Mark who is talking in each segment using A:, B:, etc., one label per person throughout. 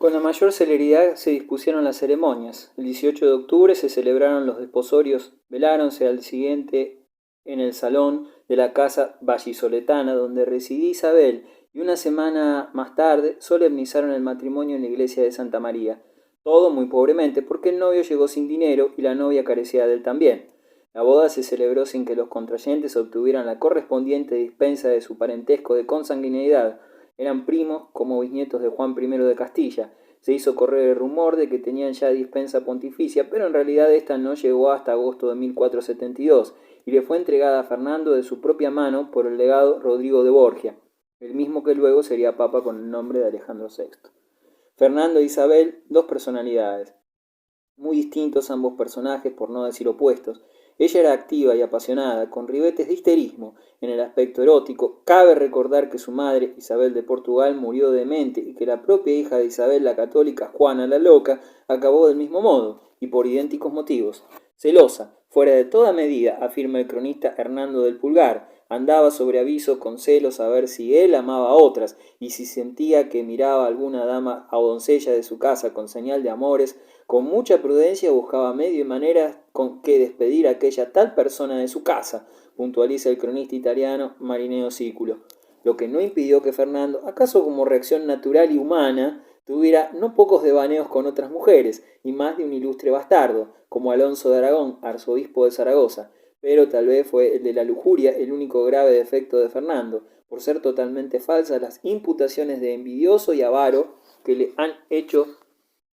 A: Con la mayor celeridad se dispusieron las ceremonias. El 18 de octubre se celebraron los desposorios, veláronse al siguiente en el salón de la casa vallisoletana donde residía Isabel, y una semana más tarde solemnizaron el matrimonio en la iglesia de Santa María. Todo muy pobremente, porque el novio llegó sin dinero y la novia carecía de él también. La boda se celebró sin que los contrayentes obtuvieran la correspondiente dispensa de su parentesco de consanguineidad. Eran primos como bisnietos de Juan I de Castilla. Se hizo correr el rumor de que tenían ya dispensa pontificia, pero en realidad esta no llegó hasta agosto de 1472 y le fue entregada a Fernando de su propia mano por el legado Rodrigo de Borgia, el mismo que luego sería papa con el nombre de Alejandro VI. Fernando e Isabel, dos personalidades. Muy distintos ambos personajes, por no decir opuestos. Ella era activa y apasionada, con ribetes de histerismo en el aspecto erótico. Cabe recordar que su madre, Isabel de Portugal, murió demente y que la propia hija de Isabel la católica, Juana la Loca, acabó del mismo modo y por idénticos motivos. Celosa, fuera de toda medida, afirma el cronista Hernando del Pulgar, andaba sobre aviso con celos a ver si él amaba a otras, y si sentía que miraba a alguna dama o doncella de su casa con señal de amores, con mucha prudencia buscaba medio y maneras con que despedir a aquella tal persona de su casa, puntualiza el cronista italiano Marineo Sículo, lo que no impidió que Fernando, acaso como reacción natural y humana, tuviera no pocos devaneos con otras mujeres, y más de un ilustre bastardo, como Alonso de Aragón, arzobispo de Zaragoza, pero tal vez fue el de la lujuria el único grave defecto de Fernando, por ser totalmente falsas las imputaciones de envidioso y avaro que le han hecho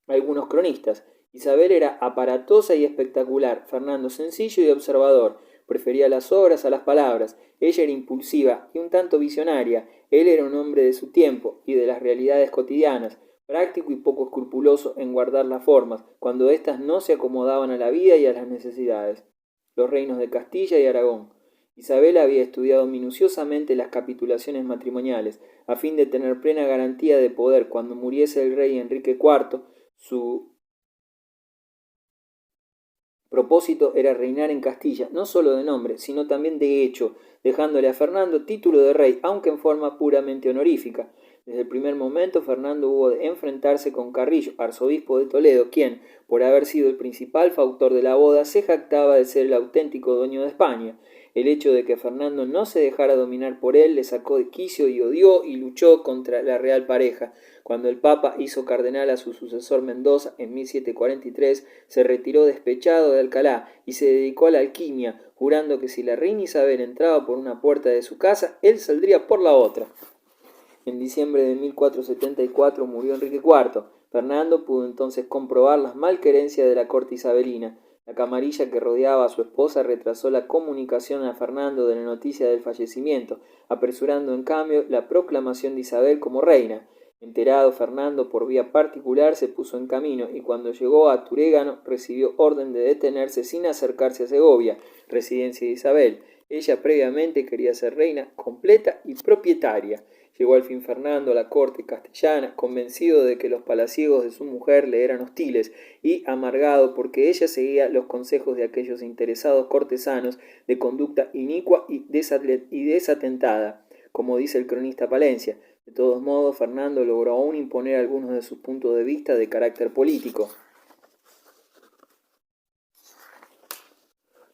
A: algunos cronistas. Isabel era aparatosa y espectacular, Fernando sencillo y observador, prefería las obras a las palabras, ella era impulsiva y un tanto visionaria, él era un hombre de su tiempo y de las realidades cotidianas, práctico y poco escrupuloso en guardar las formas, cuando éstas no se acomodaban a la vida y a las necesidades. Los reinos de Castilla y Aragón. Isabel había estudiado minuciosamente las capitulaciones matrimoniales, a fin de tener plena garantía de poder, cuando muriese el rey Enrique IV, su propósito era reinar en Castilla, no solo de nombre, sino también de hecho, dejándole a Fernando título de rey, aunque en forma puramente honorífica. Desde el primer momento Fernando hubo de enfrentarse con Carrillo, arzobispo de Toledo, quien, por haber sido el principal fautor de la boda, se jactaba de ser el auténtico dueño de España. El hecho de que Fernando no se dejara dominar por él le sacó de quicio y odió y luchó contra la real pareja. Cuando el Papa hizo cardenal a su sucesor Mendoza en 1743, se retiró despechado de Alcalá y se dedicó a la alquimia, jurando que si la reina Isabel entraba por una puerta de su casa, él saldría por la otra. En diciembre de 1474 murió Enrique IV. Fernando pudo entonces comprobar las malquerencias de la corte isabelina. La camarilla que rodeaba a su esposa retrasó la comunicación a Fernando de la noticia del fallecimiento, apresurando en cambio la proclamación de Isabel como reina. Enterado, Fernando por vía particular se puso en camino y cuando llegó a Turégano recibió orden de detenerse sin acercarse a Segovia, residencia de Isabel. Ella previamente quería ser reina completa y propietaria. Llegó al fin Fernando a la corte castellana, convencido de que los palaciegos de su mujer le eran hostiles y amargado porque ella seguía los consejos de aquellos interesados cortesanos de conducta inicua y desatentada, como dice el cronista Palencia. De todos modos, Fernando logró aún imponer algunos de sus puntos de vista de carácter político.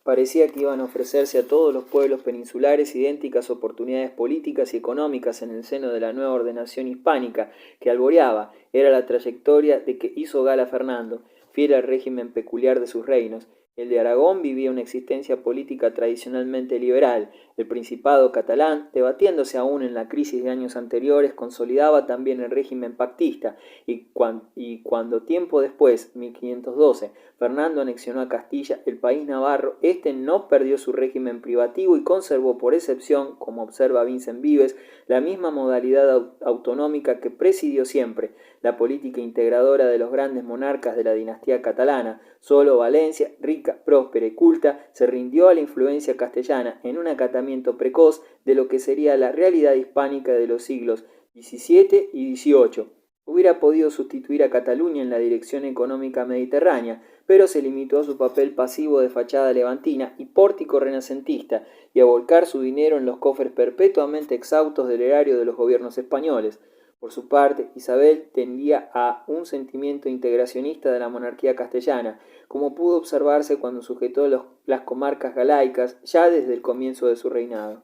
A: Parecía que iban a ofrecerse a todos los pueblos peninsulares idénticas oportunidades políticas y económicas en el seno de la nueva ordenación hispánica que alboreaba. Era la trayectoria de que hizo gala Fernando, fiel al régimen peculiar de sus reinos. El de Aragón vivía una existencia política tradicionalmente liberal. El Principado catalán, debatiéndose aún en la crisis de años anteriores, consolidaba también el régimen pactista y cuando tiempo después, 1512, Fernando anexionó a Castilla el país navarro, este no perdió su régimen privativo y conservó por excepción, como observa Vincent Vives, la misma modalidad autonómica que presidió siempre, la política integradora de los grandes monarcas de la dinastía catalana. Solo Valencia, rica, próspera y culta, se rindió a la influencia castellana en un acatamiento precoz de lo que sería la realidad hispánica de los siglos XVII y XVIII. Hubiera podido sustituir a Cataluña en la dirección económica mediterránea, pero se limitó a su papel pasivo de fachada levantina y pórtico renacentista y a volcar su dinero en los cofres perpetuamente exhaustos del erario de los gobiernos españoles. Por su parte, Isabel tendía a un sentimiento integracionista de la monarquía castellana, como pudo observarse cuando sujetó las comarcas galaicas ya desde el comienzo de su reinado.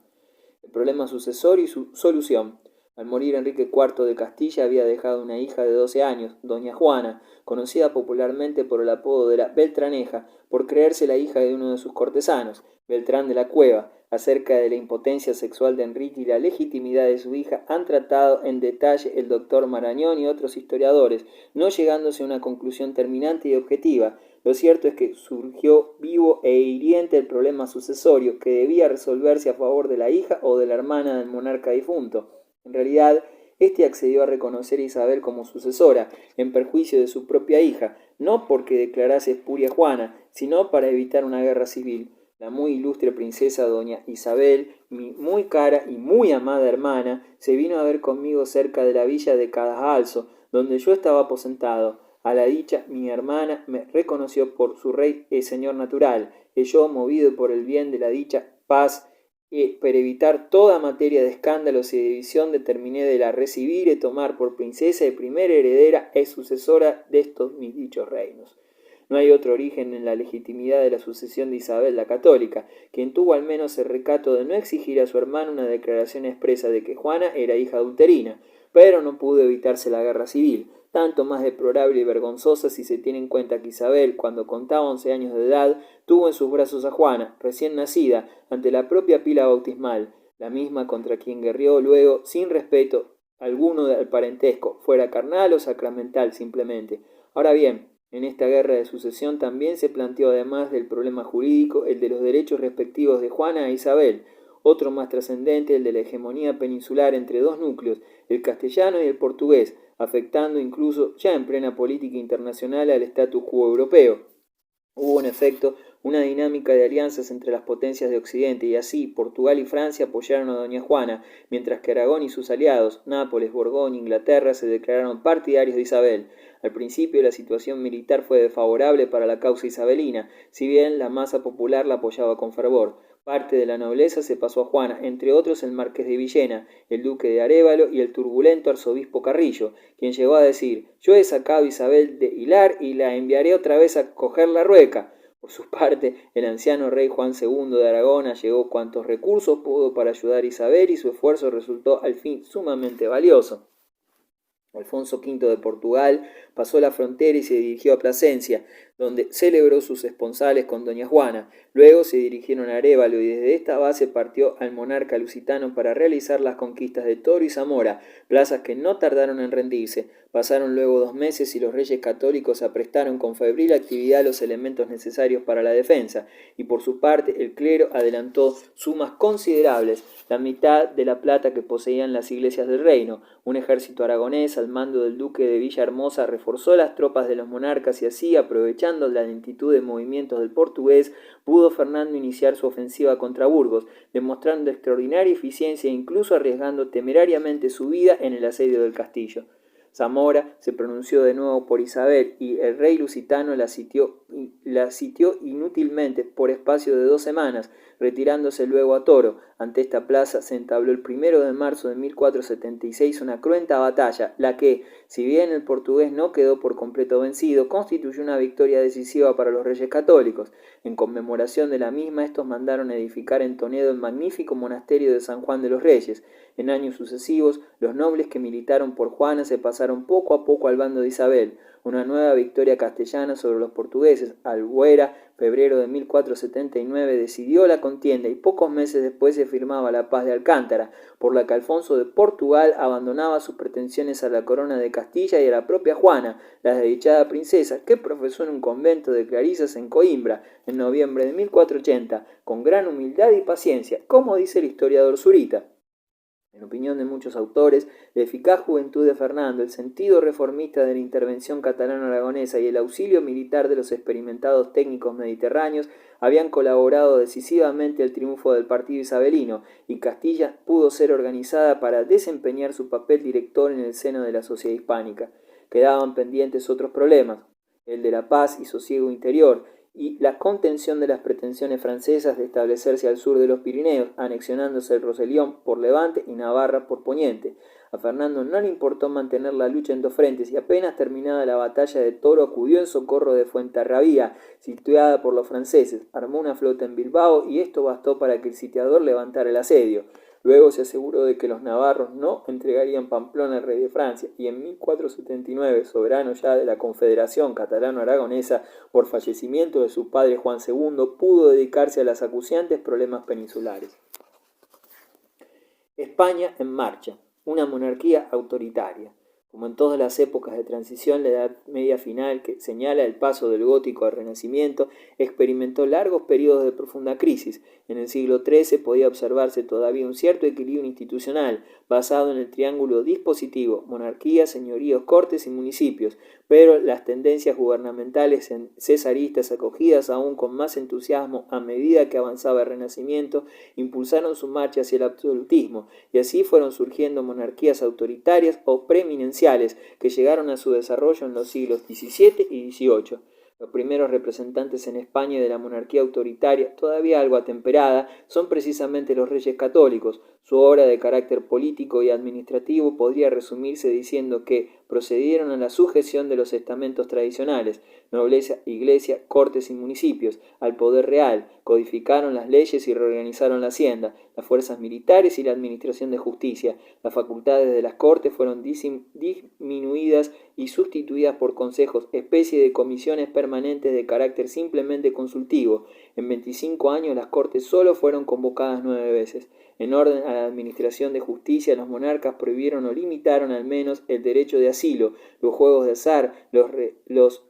A: El problema sucesorio y su solución. Al morir Enrique IV de Castilla había dejado una hija de 12 años, doña Juana, conocida popularmente por el apodo de la Beltraneja, por creerse la hija de uno de sus cortesanos, Beltrán de la Cueva. Acerca de la impotencia sexual de Enrique y la legitimidad de su hija han tratado en detalle el doctor Marañón y otros historiadores, no llegándose a una conclusión terminante y objetiva. Lo cierto es que surgió vivo e hiriente el problema sucesorio, que debía resolverse a favor de la hija o de la hermana del monarca difunto. En realidad, éste accedió a reconocer a Isabel como sucesora, en perjuicio de su propia hija, no porque declarase espuria Juana, sino para evitar una guerra civil. La muy ilustre princesa doña Isabel, mi muy cara y muy amada hermana, se vino a ver conmigo cerca de la villa de Cadajalso, donde yo estaba aposentado. A la dicha, mi hermana me reconoció por su rey y señor natural, y yo, movido por el bien de la dicha paz, para evitar toda materia de escándalos y de división, determiné de la recibir y tomar por princesa y primera heredera y sucesora de estos mis dichos reinos. No hay otro origen en la legitimidad de la sucesión de Isabel la Católica, quien tuvo al menos el recato de no exigir a su hermano una declaración expresa de que Juana era hija adulterina, pero no pudo evitarse la guerra civil, tanto más deplorable y vergonzosa si se tiene en cuenta que Isabel, cuando contaba 11 años de edad, tuvo en sus brazos a Juana, recién nacida, ante la propia pila bautismal, la misma contra quien guerreó luego sin respeto alguno del parentesco, fuera carnal o sacramental simplemente. Ahora bien, en esta guerra de sucesión también se planteó, además del problema jurídico, el de los derechos respectivos de Juana e Isabel, otro más trascendente, el de la hegemonía peninsular entre dos núcleos, el castellano y el portugués, afectando incluso ya en plena política internacional al status quo europeo. Hubo en efecto una dinámica de alianzas entre las potencias de Occidente y así Portugal y Francia apoyaron a doña Juana, mientras que Aragón y sus aliados, Nápoles, Borgoña e Inglaterra, se declararon partidarios de Isabel. Al principio la situación militar fue desfavorable para la causa isabelina, si bien la masa popular la apoyaba con fervor. Parte de la nobleza se pasó a Juana, entre otros el marqués de Villena, el duque de Arévalo y el turbulento arzobispo Carrillo, quien llegó a decir: «Yo he sacado a Isabel de Hilar y la enviaré otra vez a coger la Rueca». Por su parte, el anciano rey Juan II de Aragón allegó cuantos recursos pudo para ayudar a Isabel y su esfuerzo resultó al fin sumamente valioso. Alfonso V de Portugal pasó la frontera y se dirigió a Plasencia, donde celebró sus esponsales con doña Juana. Luego se dirigieron a Arévalo y desde esta base partió al monarca lusitano para realizar las conquistas de Toro y Zamora, plazas que no tardaron en rendirse. Pasaron luego 2 meses y los reyes católicos aprestaron con febril actividad los elementos necesarios para la defensa, y por su parte el clero adelantó sumas considerables, la mitad de la plata que poseían las iglesias del reino. Un ejército aragonés al mando del duque de Villahermosa reforzó las tropas de los monarcas y así, aprovechando la lentitud de movimientos del portugués, pudo Fernando iniciar su ofensiva contra Burgos, demostrando extraordinaria eficiencia e incluso arriesgando temerariamente su vida en el asedio del castillo. Zamora se pronunció de nuevo por Isabel y el rey lusitano la sitió inútilmente por espacio de 2 semanas, retirándose luego a Toro. Ante esta plaza se entabló el 1 de marzo de 1476 una cruenta batalla, la que, si bien el portugués no quedó por completo vencido, constituyó una victoria decisiva para los reyes católicos. En conmemoración de la misma, estos mandaron edificar en Toledo el magnífico monasterio de San Juan de los Reyes. En años sucesivos, los nobles que militaron por Juana se pasaron poco a poco al bando de Isabel. Una nueva victoria castellana sobre los portugueses, Albuera, febrero de 1479, decidió la contienda y pocos meses después se firmaba la paz de Alcántara, por la que Alfonso de Portugal abandonaba sus pretensiones a la corona de Castilla y a la propia Juana, la desdichada princesa, que profesó en un convento de clarisas en Coimbra, en noviembre de 1480, con gran humildad y paciencia, como dice el historiador Zurita. En opinión de muchos autores, la eficaz juventud de Fernando, el sentido reformista de la intervención catalano-aragonesa y el auxilio militar de los experimentados técnicos mediterráneos habían colaborado decisivamente al triunfo del partido isabelino, y Castilla pudo ser organizada para desempeñar su papel director en el seno de la sociedad hispánica. Quedaban pendientes otros problemas, el de la paz y sosiego interior, y la contención de las pretensiones francesas de establecerse al sur de los Pirineos, anexionándose el Rosellón por levante y Navarra por poniente. A Fernando no le importó mantener la lucha en dos frentes y apenas terminada la batalla de Toro acudió en socorro de Fuenterrabía, sitiada por los franceses, armó una flota en Bilbao y esto bastó para que el sitiador levantara el asedio. Luego se aseguró de que los navarros no entregarían Pamplona al rey de Francia y en 1479, soberano ya de la Confederación Catalano-Aragonesa por fallecimiento de su padre Juan II, pudo dedicarse a los acuciantes problemas peninsulares. España en marcha, una monarquía autoritaria. Como en todas las épocas de transición, la Edad Media final, que señala el paso del gótico al Renacimiento, experimentó largos periodos de profunda crisis. En el siglo XIII podía observarse todavía un cierto equilibrio institucional, basado en el triángulo dispositivo, monarquía, señoríos, cortes y municipios, pero las tendencias gubernamentales cesaristas, acogidas aún con más entusiasmo a medida que avanzaba el Renacimiento, impulsaron su marcha hacia el absolutismo, y así fueron surgiendo monarquías autoritarias o preeminenciales que llegaron a su desarrollo en los siglos XVII y XVIII. Los primeros representantes en España de la monarquía autoritaria, todavía algo atemperada, son precisamente los reyes católicos. Su obra de carácter político y administrativo podría resumirse diciendo que procedieron a la sujeción de los estamentos tradicionales, nobleza, iglesia, cortes y municipios, al poder real, codificaron las leyes y reorganizaron la hacienda, las fuerzas militares y la administración de justicia. Las facultades de las cortes fueron disminuidas y sustituidas por consejos, especie de comisiones permanentes de carácter simplemente consultivo. En 25 años las cortes solo fueron convocadas 9 veces. En orden a la administración de justicia, los monarcas prohibieron o limitaron al menos el derecho de asilo, los juegos de azar, los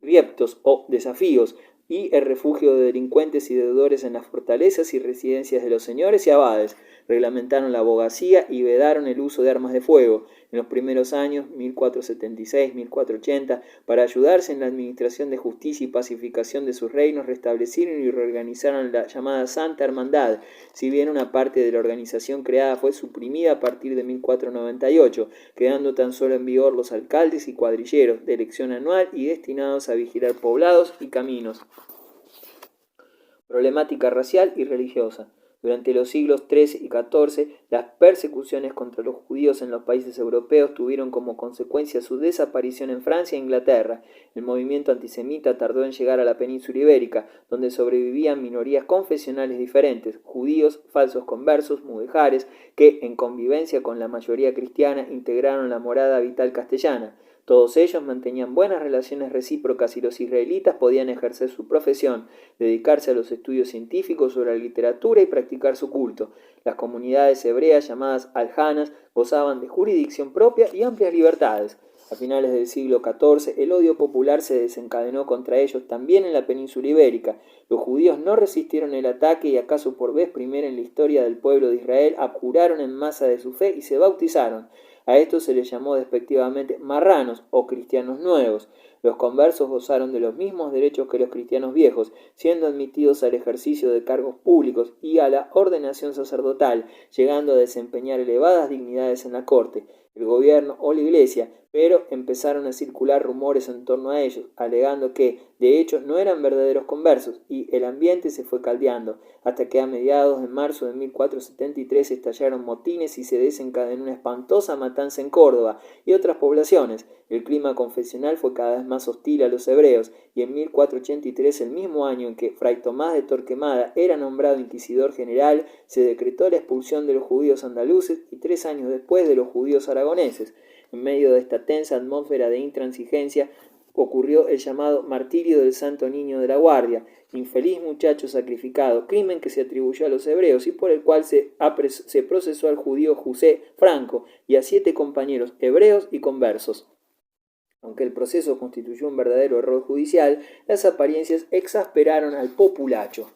A: rieptos o desafíos, y el refugio de delincuentes y deudores en las fortalezas y residencias de los señores y abades. Reglamentaron la abogacía y vedaron el uso de armas de fuego. En los primeros años, 1476-1480, para ayudarse en la administración de justicia y pacificación de sus reinos, restablecieron y reorganizaron la llamada Santa Hermandad, si bien una parte de la organización creada fue suprimida a partir de 1498, quedando tan solo en vigor los alcaldes y cuadrilleros, de elección anual y destinados a vigilar poblados y caminos. Problemática racial y religiosa. Durante los siglos XIII y XIV, las persecuciones contra los judíos en los países europeos tuvieron como consecuencia su desaparición en Francia e Inglaterra. El movimiento antisemita tardó en llegar a la península ibérica, donde sobrevivían minorías confesionales diferentes, judíos, falsos conversos, mudéjares, que, en convivencia con la mayoría cristiana, integraron la morada vital castellana. Todos ellos mantenían buenas relaciones recíprocas y los israelitas podían ejercer su profesión, dedicarse a los estudios científicos sobre la literatura y practicar su culto. Las comunidades hebreas llamadas aljanas gozaban de jurisdicción propia y amplias libertades. A finales del siglo XIV, el odio popular se desencadenó contra ellos también en la península ibérica. Los judíos no resistieron el ataque y acaso por vez primera en la historia del pueblo de Israel abjuraron en masa de su fe y se bautizaron. A estos se les llamó despectivamente marranos o cristianos nuevos. Los conversos gozaron de los mismos derechos que los cristianos viejos, siendo admitidos al ejercicio de cargos públicos y a la ordenación sacerdotal, llegando a desempeñar elevadas dignidades en la corte, el gobierno o la iglesia, pero empezaron a circular rumores en torno a ellos, alegando que, de hecho, no eran verdaderos conversos, y el ambiente se fue caldeando, hasta que a mediados de marzo de 1473 estallaron motines y se desencadenó una espantosa matanza en Córdoba y otras poblaciones. El clima confesional fue cada vez más hostil a los hebreos, y en 1483, el mismo año en que Fray Tomás de Torquemada era nombrado inquisidor general, se decretó la expulsión de los judíos andaluces y 3 años después de los judíos aragoneses. En medio de esta tensa atmósfera de intransigencia ocurrió el llamado martirio del Santo Niño de la Guardia, infeliz muchacho sacrificado, crimen que se atribuyó a los hebreos y por el cual se procesó al judío José Franco y a 7 compañeros hebreos y conversos. Aunque el proceso constituyó un verdadero error judicial, las apariencias exasperaron al populacho.